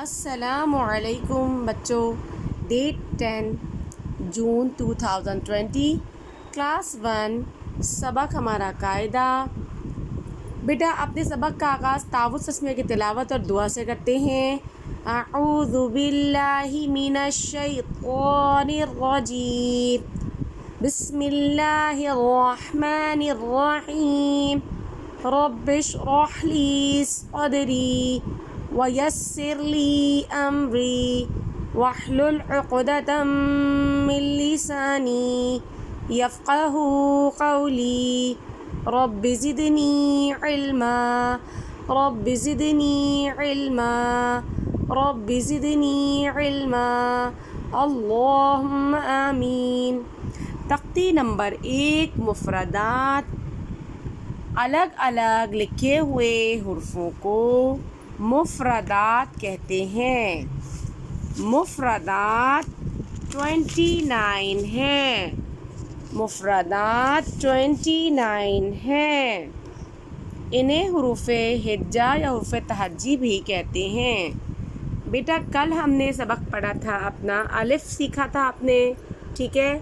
السلام علیکم بچوں. ڈیٹ 10 جون 2020 کلاس 1 سبق ہمارا قاعدہ. بیٹا اپنے سبق کا آغاز تعوذ تسمیہ کی تلاوت اور دعا سے کرتے ہیں. اعوذ باللہ من الشیطان الرجیم بسم اللہ الرحمن الرحیم رب اشرح لی صدری وَيَسِّرْ لِي أَمْرِي وَاحْلُلْ عُقْدَةً مِّن لِّسَانِي يَفْقَهُوا قَوْلِي رَبِّ زِدْنِي عِلْمًا رَبِّ زِدْنِي عِلْمًا رَبِّ زِدْنِي عِلْمًا اللہم آمین. تختی نمبر 1 مفردات. الگ الگ لکھے ہوئے حروفوں کو مفردات کہتے ہیں. مفردات 29 ہیں. مفردات 29 ہیں. انہیں حروف ہجا یا حروف تہجی بھی کہتے ہیں. بیٹا کل ہم نے سبق پڑھا تھا اپنا الف سیکھا تھا آپ نے, ٹھیک ہے.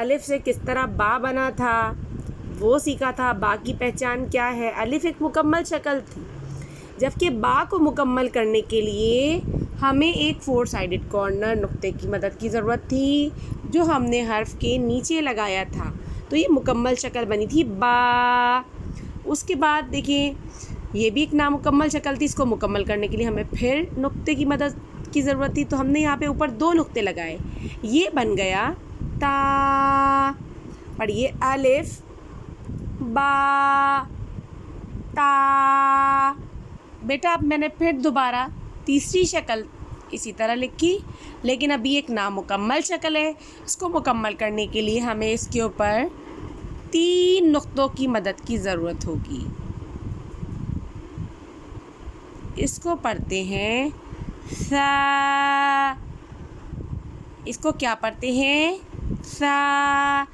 الف سے کس طرح با بنا تھا وہ سیکھا تھا. با کی پہچان کیا ہے؟ الف ایک مکمل شکل تھی, جبکہ با کو مکمل کرنے کے لیے ہمیں ایک 4 سائیڈڈ کارنر نقطے کی مدد کی ضرورت تھی جو ہم نے حرف کے نیچے لگایا تھا, تو یہ مکمل شکل بنی تھی با. اس کے بعد دیکھیں یہ بھی ایک نامکمل شکل تھی, اس کو مکمل کرنے کے لیے ہمیں پھر نقطے کی مدد کی ضرورت تھی, تو ہم نے یہاں پہ اوپر 2 نقطے لگائے, یہ بن گیا تا. پڑھیے الف با تا. بیٹا اب میں نے پھر دوبارہ تیسری شکل اسی طرح لکھی, لیکن ابھی ایک نامکمل شکل ہے. اس کو مکمل کرنے کے لیے ہمیں اس کے اوپر 3 نقطوں کی مدد کی ضرورت ہوگی. اس کو پڑھتے ہیں سا. اس کو کیا پڑھتے ہیں؟ سا.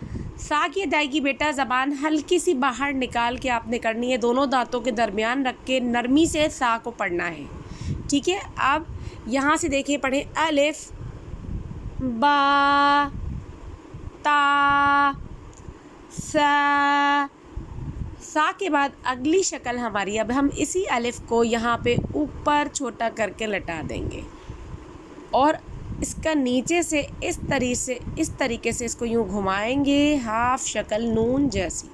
سا کی ادائیگی بیٹا زبان ہلکی سی باہر نکال کے آپ نے کرنی ہے, دونوں دانتوں کے درمیان رکھ کے نرمی سے سا کو پڑھنا ہے, ٹھیک ہے. اب یہاں سے دیکھیں پڑھیں الف با تا سا. سا کے بعد اگلی شکل ہماری, اب ہم اسی الف کو یہاں پہ اوپر چھوٹا کر کے لٹا دیں گے اور اس کا نیچے سے اس طریقے سے اس کو یوں گھمائیں گے, ہاف شکل نون جیسی.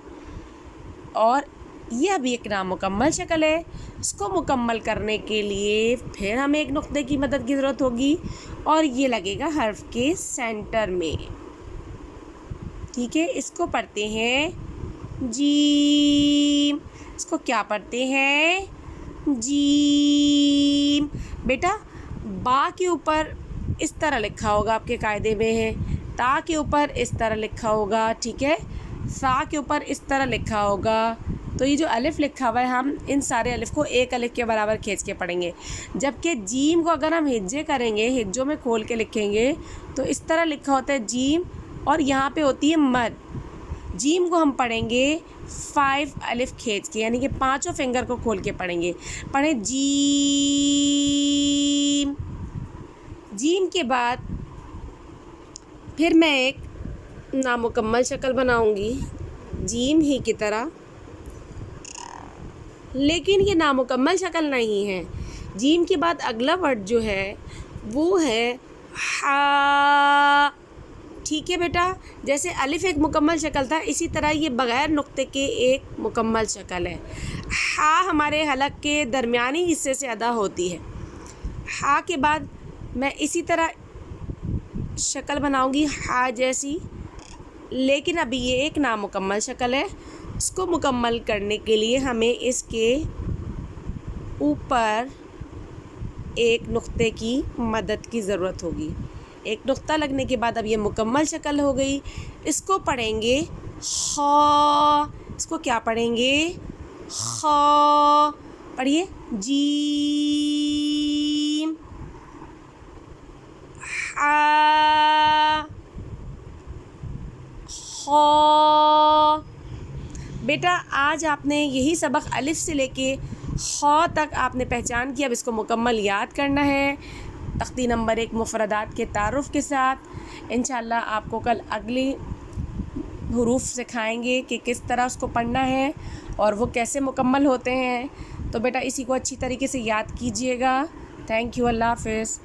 اور یہ ابھی ایک نامکمل شکل ہے. اس کو مکمل کرنے کے لیے پھر ہمیں ایک نقطے کی مدد کی ضرورت ہوگی اور یہ لگے گا حرف کے سینٹر میں, ٹھیک ہے. اس کو پڑھتے ہیں جیم. اس کو کیا پڑھتے ہیں؟ جیم. بیٹا با کے اوپر اس طرح لکھا ہوگا, آپ کے قاعدے میں ہے. تا کے اوپر اس طرح لکھا ہوگا, ٹھیک ہے. سا کے اوپر اس طرح لکھا ہوگا. تو یہ جو الف لکھا ہوا ہے ہم ان سارے الف کو ایک الف کے برابر کھینچ کے پڑھیں گے, جبکہ جیم کو اگر ہم ہجے کریں گے, ہجوں میں کھول کے لکھیں گے تو اس طرح لکھا ہوتا ہے جیم, اور یہاں پہ ہوتی ہے مد. جیم کو ہم پڑھیں گے 5 الف کھینچ کے, یعنی کہ 5 فنگر کو کھول کے پڑھیں گے. پڑھیں جیم. جیم کے بعد پھر میں ایک نامکمل شکل بناؤں گی جیم ہی کی طرح, لیکن یہ نامکمل شکل نہیں ہے. جیم کے بعد اگلا ورڈ جو ہے وہ ہے ہا, ٹھیک ہے بیٹا. جیسے الف ایک مکمل شکل تھا, اسی طرح یہ بغیر نقطے کے ایک مکمل شکل ہے. ہا ہمارے حلق کے درمیانی حصے سے ادا ہوتی ہے. ہا کے بعد میں اسی طرح شکل بناؤں گی ہا جیسی, لیکن ابھی یہ ایک نامکمل شکل ہے. اس کو مکمل کرنے کے لیے ہمیں اس کے اوپر ایک نقطے کی مدد کی ضرورت ہوگی. ایک نقطہ لگنے کے بعد اب یہ مکمل شکل ہو گئی. اس کو پڑھیں گے خا. اس کو کیا پڑھیں گے؟ خا. پڑھیے جیم ہا خا. بیٹا آج آپ نے یہی سبق الف سے لے کے خا تک آپ نے پہچان کیا. اب اس کو مکمل یاد کرنا ہے. تختی نمبر 1 مفردات کے تعارف کے ساتھ. انشاءاللہ آپ کو کل اگلی حروف سکھائیں گے کہ کس طرح اس کو پڑھنا ہے اور وہ کیسے مکمل ہوتے ہیں. تو بیٹا اسی کو اچھی طریقے سے یاد کیجیے گا. Thank you. اللہ حافظ.